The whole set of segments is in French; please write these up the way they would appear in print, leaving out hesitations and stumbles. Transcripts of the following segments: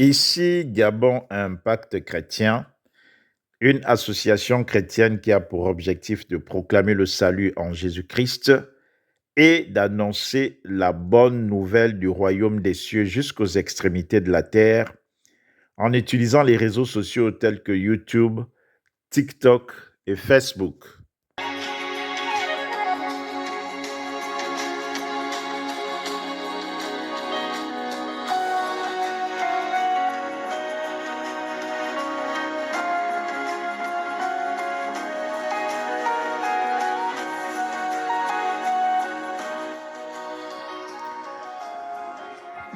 Ici, Gabon Impact Chrétien, une association chrétienne qui a pour objectif de proclamer le salut en Jésus-Christ et d'annoncer la bonne nouvelle du royaume des cieux jusqu'aux extrémités de la terre en utilisant les réseaux sociaux tels que YouTube, TikTok et Facebook.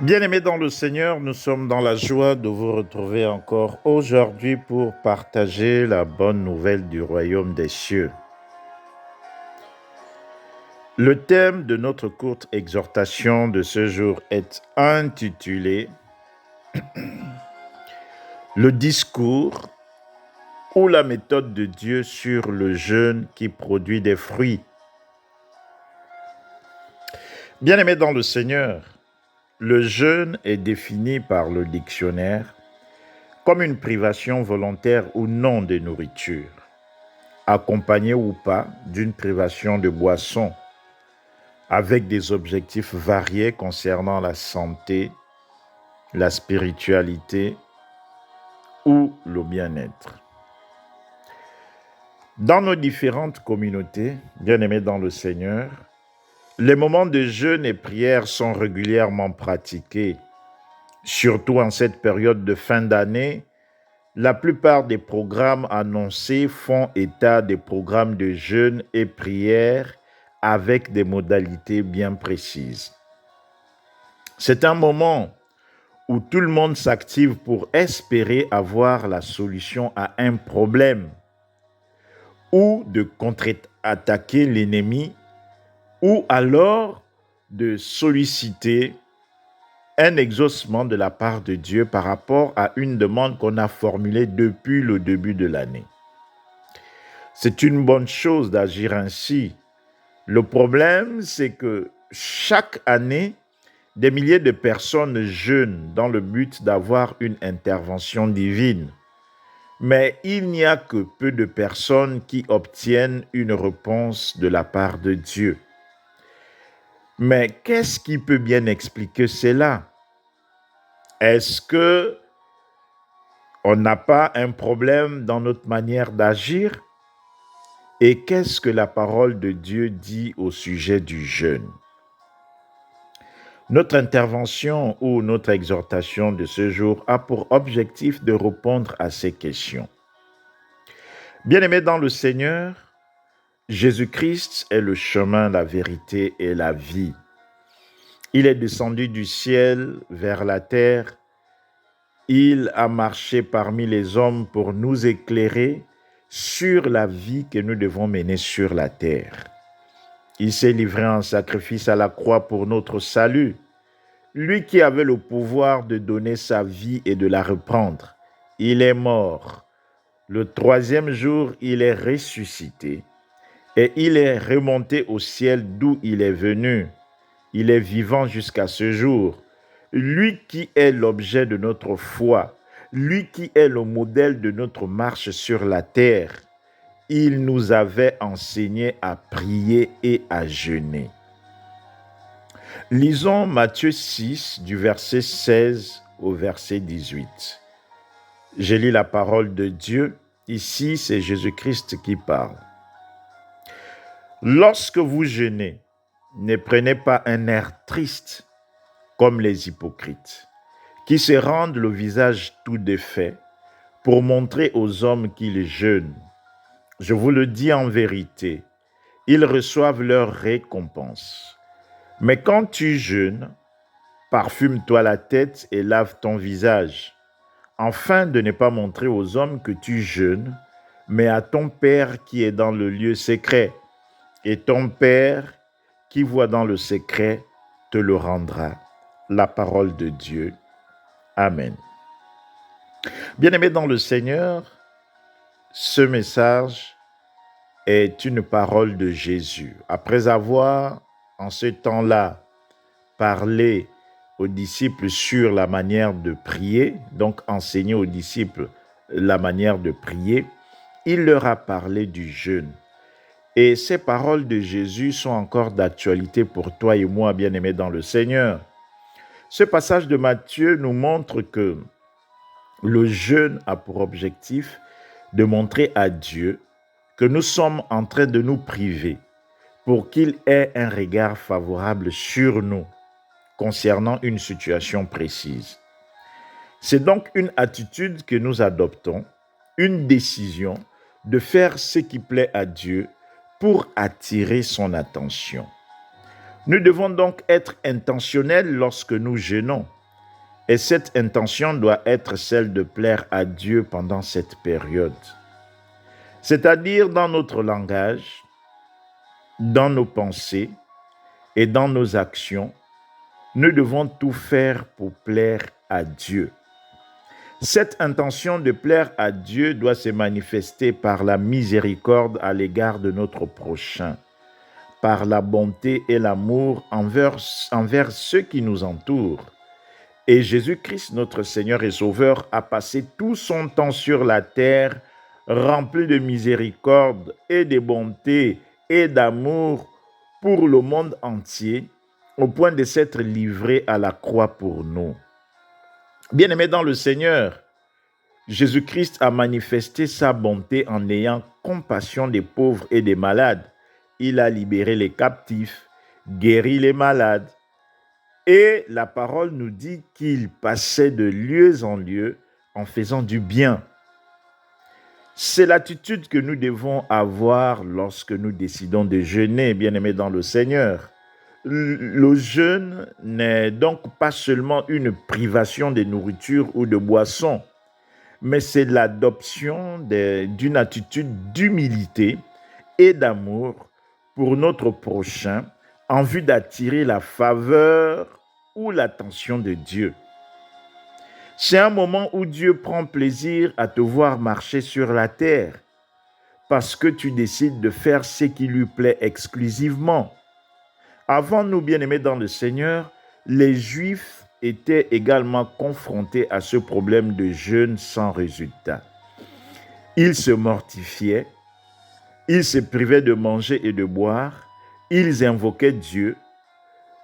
Bien-aimés dans le Seigneur, nous sommes dans la joie de vous retrouver encore aujourd'hui pour partager la bonne nouvelle du royaume des cieux. Le thème de notre courte exhortation de ce jour est intitulé Le discours ou la méthode de Dieu sur le jeûne qui produit des fruits. Bien-aimés dans le Seigneur, le jeûne est défini par le dictionnaire comme une privation volontaire ou non de nourriture, accompagnée ou pas d'une privation de boisson, avec des objectifs variés concernant la santé, la spiritualité ou le bien-être. Dans nos différentes communautés, bien-aimés dans le Seigneur, les moments de jeûne et prière sont régulièrement pratiqués. Surtout en cette période de fin d'année, la plupart des programmes annoncés font état des programmes de jeûne et prière avec des modalités bien précises. C'est un moment où tout le monde s'active pour espérer avoir la solution à un problème ou de contre-attaquer l'ennemi ou alors de solliciter un exaucement de la part de Dieu par rapport à une demande qu'on a formulée depuis le début de l'année. C'est une bonne chose d'agir ainsi. Le problème, c'est que chaque année, des milliers de personnes jeûnent dans le but d'avoir une intervention divine. Mais il n'y a que peu de personnes qui obtiennent une réponse de la part de Dieu. Mais qu'est-ce qui peut bien expliquer cela? Est-ce que on n'a pas un problème dans notre manière d'agir? Et qu'est-ce que la parole de Dieu dit au sujet du jeûne? Notre intervention ou notre exhortation de ce jour a pour objectif de répondre à ces questions. Bien-aimés dans le Seigneur, Jésus-Christ est le chemin, la vérité et la vie. Il est descendu du ciel vers la terre. Il a marché parmi les hommes pour nous éclairer sur la vie que nous devons mener sur la terre. Il s'est livré en sacrifice à la croix pour notre salut. Lui qui avait le pouvoir de donner sa vie et de la reprendre, il est mort. Le troisième jour, il est ressuscité et il est remonté au ciel d'où il est venu. Il est vivant jusqu'à ce jour. Lui qui est l'objet de notre foi, lui qui est le modèle de notre marche sur la terre, il nous avait enseigné à prier et à jeûner. Lisons Matthieu 6 du verset 16 au verset 18. Je lis la parole de Dieu. Ici, c'est Jésus-Christ qui parle. Lorsque vous jeûnez, ne prenez pas un air triste comme les hypocrites, qui se rendent le visage tout défait pour montrer aux hommes qu'ils jeûnent. Je vous le dis en vérité, ils reçoivent leur récompense. Mais quand tu jeûnes, parfume-toi la tête et lave ton visage, afin de ne pas montrer aux hommes que tu jeûnes, mais à ton Père qui est dans le lieu secret. Et ton Père qui voit dans le secret te le rendra. La parole de Dieu. Amen. Bien-aimés dans le Seigneur, ce message est une parole de Jésus. Après avoir, en ce temps-là, parlé aux disciples sur la manière de prier, donc enseigner aux disciples la manière de prier, il leur a parlé du jeûne. Et ces paroles de Jésus sont encore d'actualité pour toi et moi, bien-aimés dans le Seigneur. Ce passage de Matthieu nous montre que le jeûne a pour objectif de montrer à Dieu que nous sommes en train de nous priver pour qu'il ait un regard favorable sur nous concernant une situation précise. C'est donc une attitude que nous adoptons, une décision de faire ce qui plaît à Dieu pour attirer son attention. Nous devons donc être intentionnels lorsque nous jeûnons. Et cette intention doit être celle de plaire à Dieu pendant cette période. C'est-à-dire dans notre langage, dans nos pensées et dans nos actions, nous devons tout faire pour plaire à Dieu. Cette intention de plaire à Dieu doit se manifester par la miséricorde à l'égard de notre prochain, par la bonté et l'amour envers ceux qui nous entourent. Et Jésus-Christ, notre Seigneur et Sauveur, a passé tout son temps sur la terre, rempli de miséricorde et de bonté et d'amour pour le monde entier, au point de s'être livré à la croix pour nous. Bien-aimés dans le Seigneur, Jésus-Christ a manifesté sa bonté en ayant compassion des pauvres et des malades. Il a libéré les captifs, guéri les malades. Et la parole nous dit qu'il passait de lieu en lieu en faisant du bien. C'est l'attitude que nous devons avoir lorsque nous décidons de jeûner, bien-aimés dans le Seigneur. Le jeûne n'est donc pas seulement une privation de nourriture ou de boisson, mais c'est l'adoption d'une attitude d'humilité et d'amour pour notre prochain en vue d'attirer la faveur ou l'attention de Dieu. C'est un moment où Dieu prend plaisir à te voir marcher sur la terre parce que tu décides de faire ce qui lui plaît exclusivement. Avant nous, bien-aimés dans le Seigneur, les Juifs étaient également confrontés à ce problème de jeûne sans résultat. Ils se mortifiaient, ils se privaient de manger et de boire, ils invoquaient Dieu,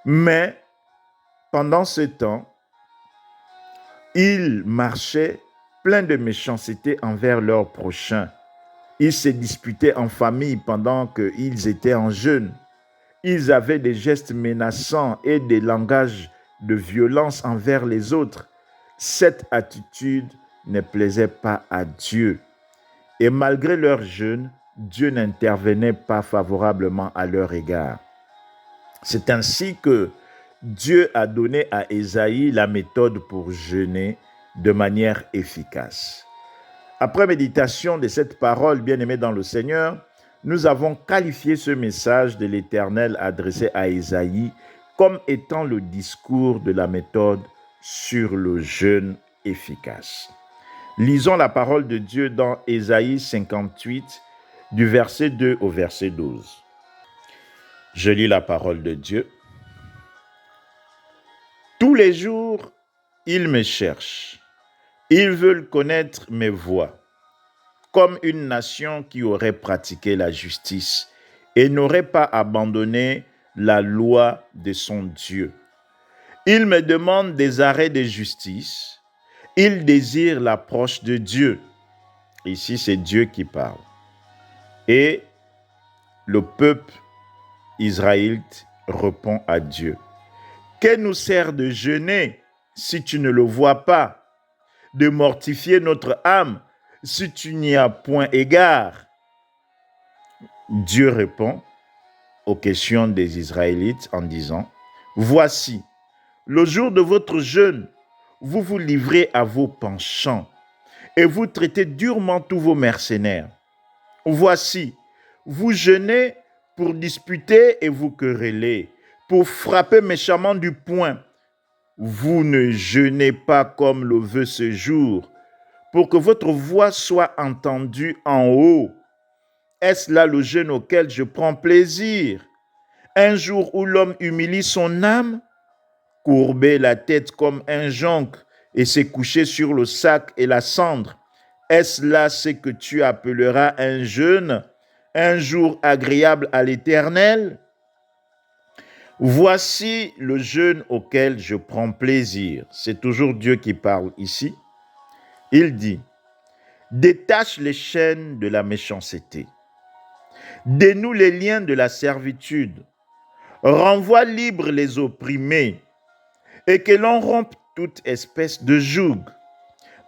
mais pendant ce temps, ils marchaient pleins de méchanceté envers leurs prochains. Ils se disputaient en famille pendant qu'ils étaient en jeûne. Ils avaient des gestes menaçants et des langages de violence envers les autres. Cette attitude ne plaisait pas à Dieu. Et malgré leur jeûne, Dieu n'intervenait pas favorablement à leur égard. C'est ainsi que Dieu a donné à Ésaïe la méthode pour jeûner de manière efficace. Après méditation de cette parole, bien-aimée dans le Seigneur, nous avons qualifié ce message de l'Éternel adressé à Ésaïe comme étant le discours de la méthode sur le jeûne efficace. Lisons la parole de Dieu dans Ésaïe 58, du verset 2 au verset 12. Je lis la parole de Dieu. Tous les jours, ils me cherchent. Ils veulent connaître mes voies. Comme une nation qui aurait pratiqué la justice et n'aurait pas abandonné la loi de son Dieu. Ils me demandent des arrêts de justice. Ils désirent l'approche de Dieu. Ici, c'est Dieu qui parle. Et le peuple israélite répond à Dieu. Que nous sert de jeûner si tu ne le vois pas, de mortifier notre âme si tu n'y as point égard? Dieu répond aux questions des Israélites en disant, voici, le jour de votre jeûne, vous vous livrez à vos penchants et vous traitez durement tous vos mercenaires. Voici, vous jeûnez pour disputer et vous quereller, pour frapper méchamment du poing. Vous ne jeûnez pas comme le veut ce jour, pour que votre voix soit entendue en haut. Est-ce là le jeûne auquel je prends plaisir? Un jour où l'homme humilie son âme? courber la tête comme un jonc et se coucher sur le sac et la cendre? Est-ce là ce que tu appelleras un jeûne, un jour agréable à l'Éternel? Voici le jeûne auquel je prends plaisir. C'est toujours Dieu qui parle ici. Il dit, détache les chaînes de la méchanceté, dénoue les liens de la servitude, renvoie libres les opprimés, et que l'on rompe toute espèce de joug.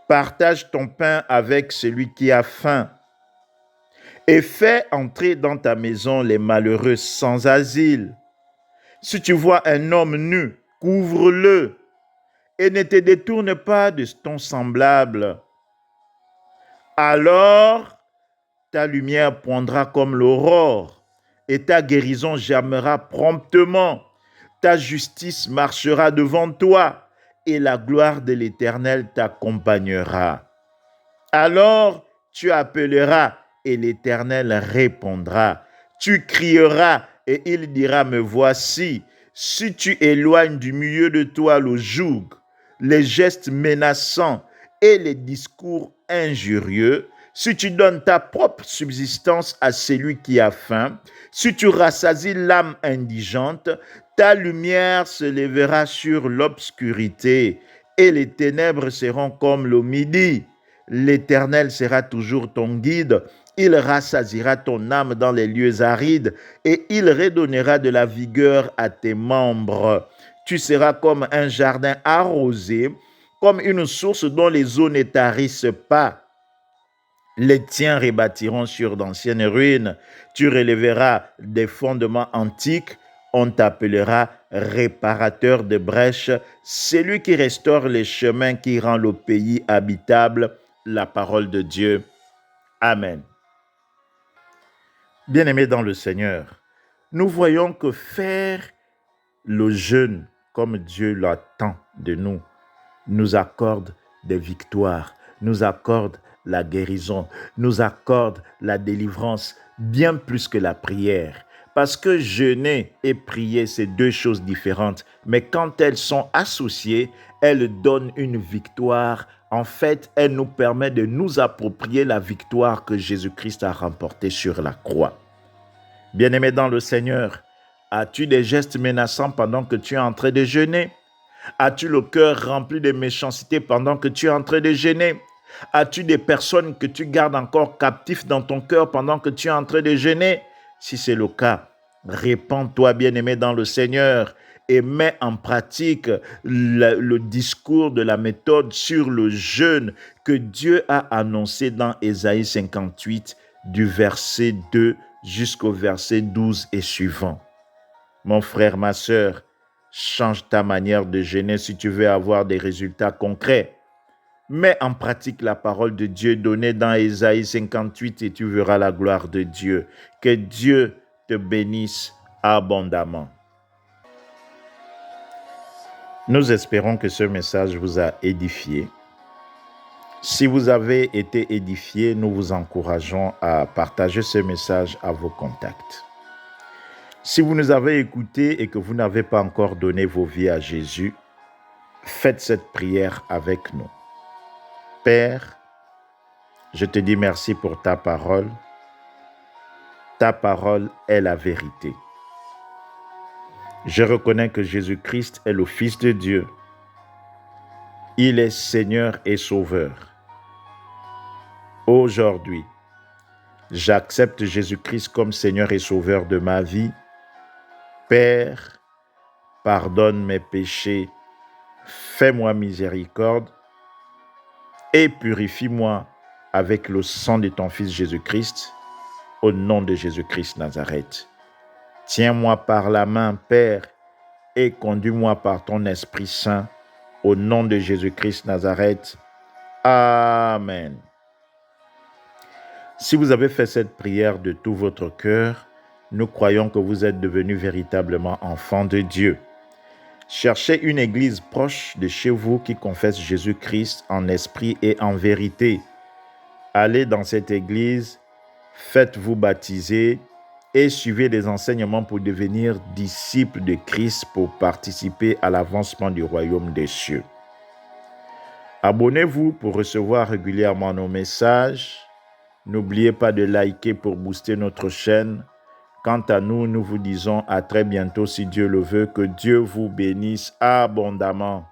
Partage ton pain avec celui qui a faim, et fais entrer dans ta maison les malheureux sans asile. Si tu vois un homme nu, couvre-le, et ne te détourne pas de ton semblable. Alors, ta lumière poindra comme l'aurore, et ta guérison germera promptement. Ta justice marchera devant toi, et la gloire de l'Éternel t'accompagnera. Alors, tu appelleras, et l'Éternel répondra. Tu crieras, et il dira, me voici. Si tu éloignes du milieu de toi le joug, les gestes menaçants et les discours injurieux, si tu donnes ta propre subsistance à celui qui a faim, si tu rassasies l'âme indigente, ta lumière se lèvera sur l'obscurité et les ténèbres seront comme le midi. L'Éternel sera toujours ton guide. Il rassasiera ton âme dans les lieux arides et il redonnera de la vigueur à tes membres. Tu seras comme un jardin arrosé, comme une source dont les eaux ne tarissent pas. Les tiens rebâtiront sur d'anciennes ruines. Tu relèveras des fondements antiques. On t'appellera réparateur de brèches, celui qui restaure les chemins, qui rend le pays habitable. La parole de Dieu. Amen. Bien-aimés dans le Seigneur, nous voyons que faire le jeûne comme Dieu l'attend de nous, nous accorde des victoires, nous accorde la guérison, nous accorde la délivrance, bien plus que la prière. Parce que jeûner et prier, c'est deux choses différentes, mais quand elles sont associées, elles donnent une victoire. En fait, elles nous permettent de nous approprier la victoire que Jésus-Christ a remportée sur la croix. Bien-aimé dans le Seigneur, as-tu des gestes menaçants pendant que tu es en train de jeûner? As-tu le cœur rempli de méchanceté pendant que tu es en train de jeûner? As-tu des personnes que tu gardes encore captifs dans ton cœur pendant que tu es en train de jeûner? Si c'est le cas, répands-toi, bien-aimé dans le Seigneur, et mets en pratique le discours de la méthode sur le jeûne que Dieu a annoncé dans Ésaïe 58, du verset 2 jusqu'au verset 12 et suivant. Mon frère, ma sœur, change ta manière de jeûner si tu veux avoir des résultats concrets. Mets en pratique la parole de Dieu donnée dans Ésaïe 58 et tu verras la gloire de Dieu. Que Dieu te bénisse abondamment. Nous espérons que ce message vous a édifié. Si vous avez été édifié, nous vous encourageons à partager ce message à vos contacts. Si vous nous avez écoutés et que vous n'avez pas encore donné vos vies à Jésus, faites cette prière avec nous. Père, je te dis merci pour ta parole. Ta parole est la vérité. Je reconnais que Jésus-Christ est le Fils de Dieu. Il est Seigneur et Sauveur. Aujourd'hui, j'accepte Jésus-Christ comme Seigneur et Sauveur de ma vie. Père, pardonne mes péchés, fais-moi miséricorde et purifie-moi avec le sang de ton Fils Jésus-Christ, au nom de Jésus-Christ Nazareth. Tiens-moi par la main, Père, et conduis-moi par ton Esprit Saint, au nom de Jésus-Christ Nazareth. Amen. Si vous avez fait cette prière de tout votre cœur, nous croyons que vous êtes devenus véritablement enfants de Dieu. Cherchez une église proche de chez vous qui confesse Jésus-Christ en esprit et en vérité. Allez dans cette église, faites-vous baptiser et suivez les enseignements pour devenir disciples de Christ pour participer à l'avancement du royaume des cieux. Abonnez-vous pour recevoir régulièrement nos messages. N'oubliez pas de liker pour booster notre chaîne. Quant à nous, nous vous disons à très bientôt si Dieu le veut. Que Dieu vous bénisse abondamment.